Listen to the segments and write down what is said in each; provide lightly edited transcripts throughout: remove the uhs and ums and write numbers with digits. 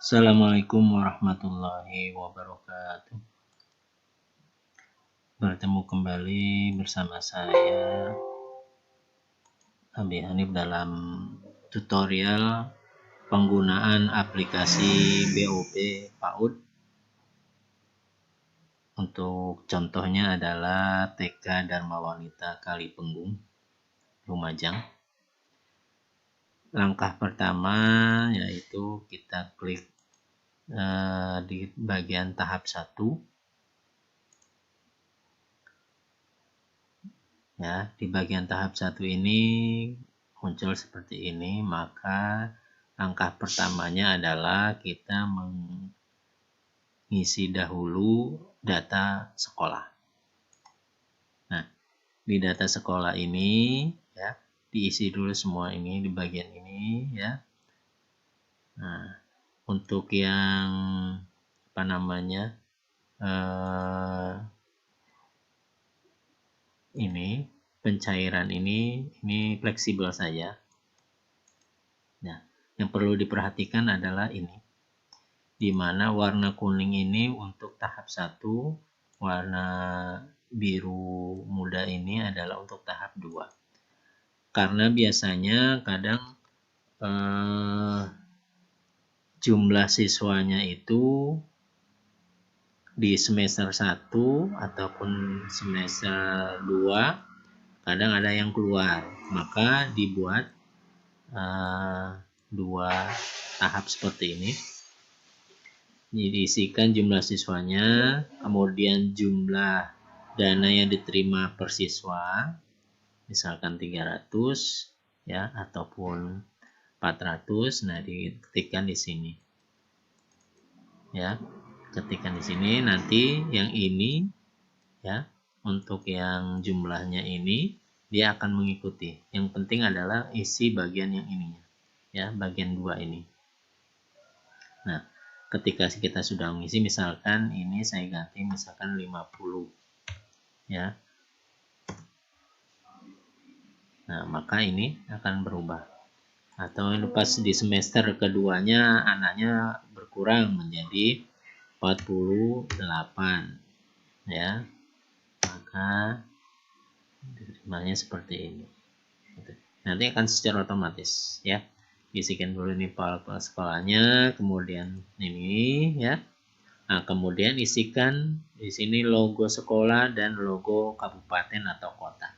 Assalamualaikum warahmatullahi wabarakatuh. Bertemu kembali bersama saya Abi Hanif dalam tutorial penggunaan aplikasi BOP PAUD. Untuk contohnya adalah TK Dharma Wanita Kalipenggung, Lumajang. Langkah pertama yaitu kita klik di bagian tahap 1. Ya, di bagian tahap 1 ini muncul seperti ini, maka langkah pertamanya adalah kita mengisi dahulu data sekolah. Nah, di data sekolah ini ya, diisi dulu semua ini di bagian ini ya. Nah, untuk yang ini pencairan ini fleksibel saja. Nah, yang perlu diperhatikan adalah ini, di mana warna kuning ini untuk tahap 1, warna biru muda ini adalah untuk tahap 2. Karena biasanya kadang jumlah siswanya itu di semester 1 ataupun semester 2 kadang ada yang keluar, maka dibuat 2 tahap seperti ini. Diisikan jumlah siswanya, kemudian jumlah dana yang diterima per siswa, misalkan 300 ya ataupun 400. Nah, diketikkan di sini. Ya, ketikkan di sini, nanti yang ini ya, untuk yang jumlahnya ini dia akan mengikuti. Yang penting adalah isi bagian yang ininya. Ya, bagian 2 ini. Nah, ketika kita sudah mengisi, misalkan ini saya ganti misalkan 50 ya. Nah, maka ini akan berubah. Atau pas di semester keduanya anaknya berkurang menjadi 48 ya. Maka diterimanya seperti ini. Nanti akan secara otomatis ya. Isikan dulu ini kepala sekolahnya, kemudian ini ya. Nah, kemudian isikan di sini logo sekolah dan logo kabupaten atau kota.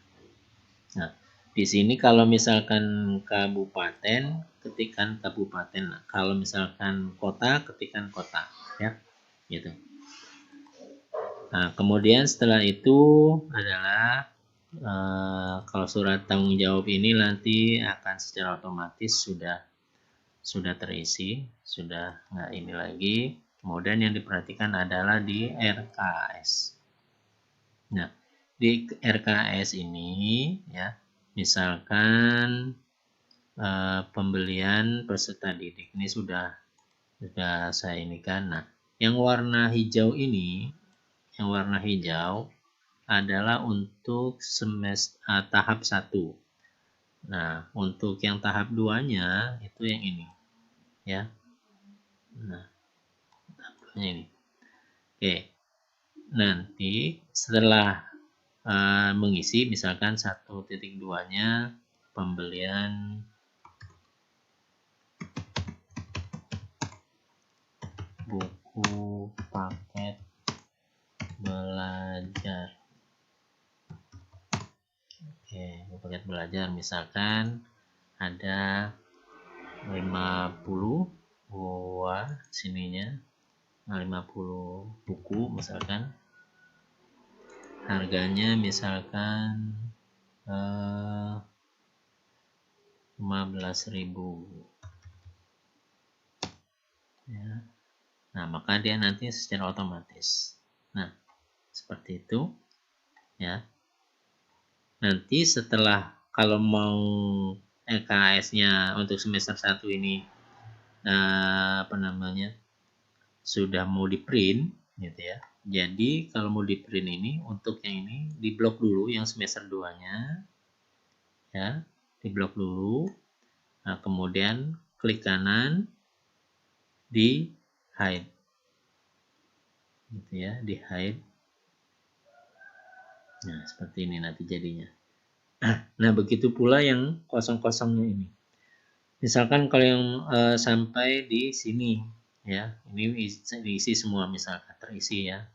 Nah, di sini kalau misalkan kabupaten, ketikkan kabupaten. Kalau misalkan kota, ketikkan kota, ya, gitu. Nah, kemudian setelah itu adalah kalau surat tanggung jawab ini nanti akan secara otomatis sudah terisi, sudah nggak ini lagi. Kemudian yang diperhatikan adalah di RKS. Nah, di RKS ini ya, misalkan pembelian peserta didik ini sudah saya ini kan. Nah, yang warna hijau ini, yang warna hijau adalah untuk semester tahap 1. Nah, untuk yang tahap 2-nya itu yang ini ya. Nah, ini. Oke. Nanti setelah mengisi misalkan 1.2-nya pembelian buku paket belajar. Oke, buku paket belajar misalkan ada 50 buah sininya, 50 buku misalkan. Harganya misalkan 15.000 ya. Nah, maka dia nanti secara otomatis. Nah, seperti itu ya. Nanti setelah kalau mau LKS-nya untuk semester 1 ini sudah mau di print gitu ya. Jadi kalau mau di print ini, untuk yang ini di blok dulu yang semester 2-nya ya, di blok dulu. Nah, kemudian klik kanan, di hide, gitu ya, di hide. Nah, seperti ini nanti jadinya. Nah, begitu pula yang kosong-kosongnya ini. Misalkan kalau yang sampai di sini, ya, ini diisi semua misalkan terisi ya.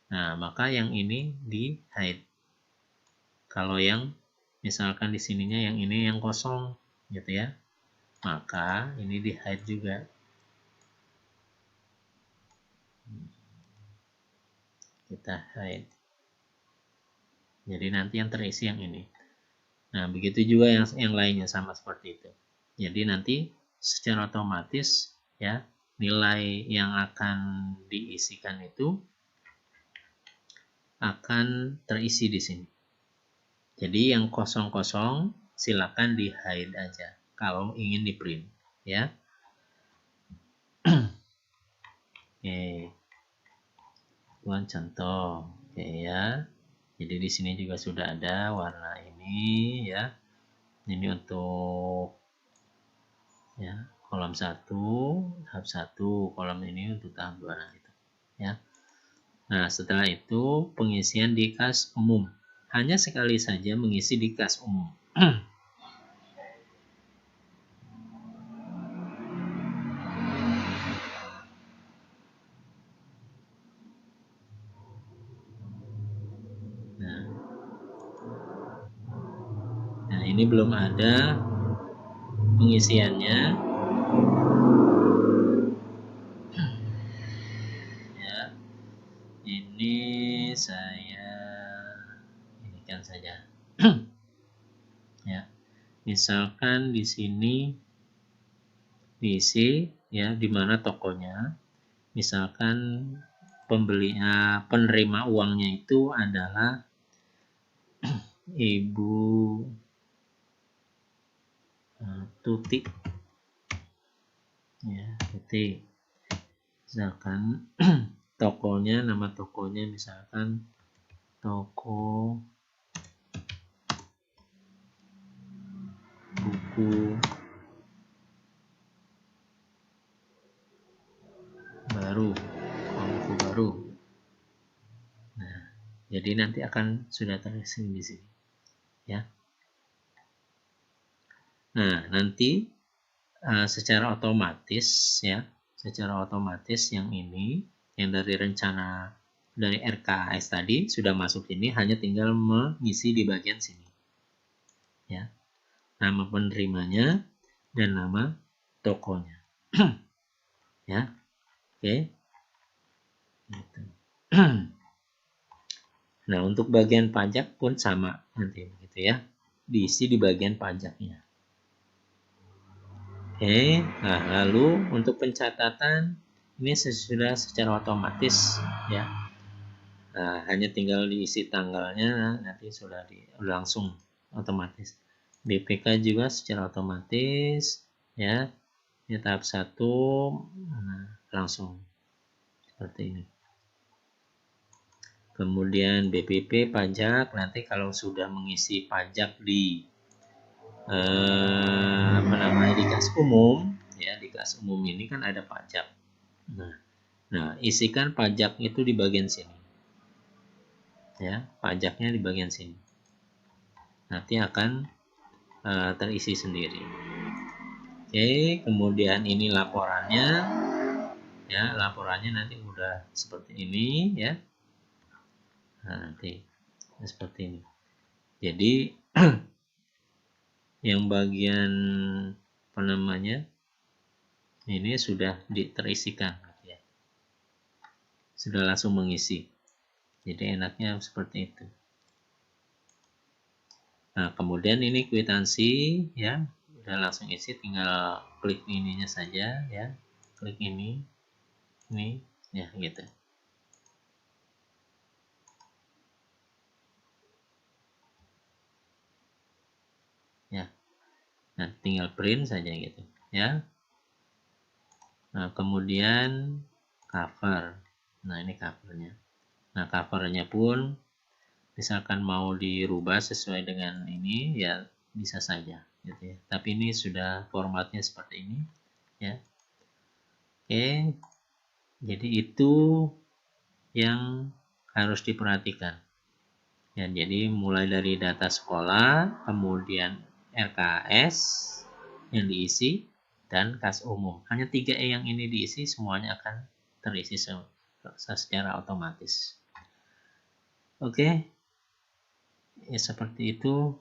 Nah, maka yang ini di hide. Kalau yang misalkan di sininya yang ini yang kosong, gitu ya, maka ini di hide juga. Kita hide. Jadi nanti yang terisi yang ini. Nah, begitu juga yang lainnya sama seperti itu. Jadi nanti secara otomatis ya nilai yang akan diisikan itu akan terisi di sini. Jadi yang kosong-kosong silakan di hide aja kalau ingin di print ya. Oke. Buat contoh. Oke ya. Jadi di sini juga sudah ada warna ini ya. Ini untuk ya kolom 1, tahap 1, kolom ini untuk tahap 2 nah, gitu. Ya. Nah, setelah itu pengisian di kas umum. Hanya sekali saja mengisi di kas umum. Nah, ini belum ada pengisiannya. Ya. Ini saya inikan saja. Ya. Misalkan di sini diisi ya di mana tokonya. Misalkan penerima uangnya itu adalah Ibu Tuti ya, Tuti. Misalkan tokonya, nama tokonya misalkan toko buku baru, buku baru. Nah, jadi nanti akan sudah terisi di sini ya. Nah, nanti secara otomatis ya, secara otomatis yang ini yang dari rencana dari RKAS tadi sudah masuk ini, hanya tinggal mengisi di bagian sini ya, nama penerimanya dan nama tokonya. Ya, oke gitu. Nah, untuk bagian pajak pun sama nanti begitu ya, diisi di bagian pajaknya. Oke, nah lalu untuk pencatatan ini sudah secara otomatis ya. Nah, hanya tinggal diisi tanggalnya, nanti sudah langsung otomatis. BPK juga secara otomatis ya. Ini tahap 1 nah, langsung seperti ini. Kemudian BPP pajak, nanti kalau sudah mengisi pajak di di kas umum ya, di kas umum ini kan ada pajak. Nah, isikan pajak itu di bagian sini. Ya, pajaknya di bagian sini. Nanti akan terisi sendiri. Oke, kemudian ini laporannya. Ya, laporannya nanti udah seperti ini ya. Nah, nanti seperti ini. Jadi yang bagian apa namanya ini sudah terisikan ya. Sudah langsung mengisi. Jadi enaknya seperti itu. Nah, kemudian ini kwitansi ya, udah langsung isi, tinggal klik ininya saja ya. Klik ini ya gitu. Ya. Nah, tinggal print saja gitu ya. Nah, kemudian cover. Nah, ini covernya. Nah, covernya pun misalkan mau dirubah sesuai dengan ini ya bisa saja gitu ya. Tapi ini sudah formatnya seperti ini ya. Oke, jadi itu yang harus diperhatikan. Ya, jadi mulai dari data sekolah, kemudian RKS yang diisi, dan kas umum. Hanya 3E yang ini diisi, semuanya akan terisi secara otomatis. Oke, ya seperti itu.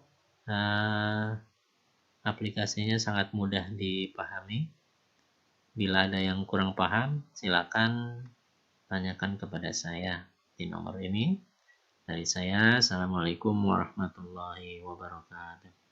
Aplikasinya sangat mudah dipahami. Bila ada yang kurang paham, silakan tanyakan kepada saya di nomor ini. Dari saya, Assalamualaikum warahmatullahi wabarakatuh.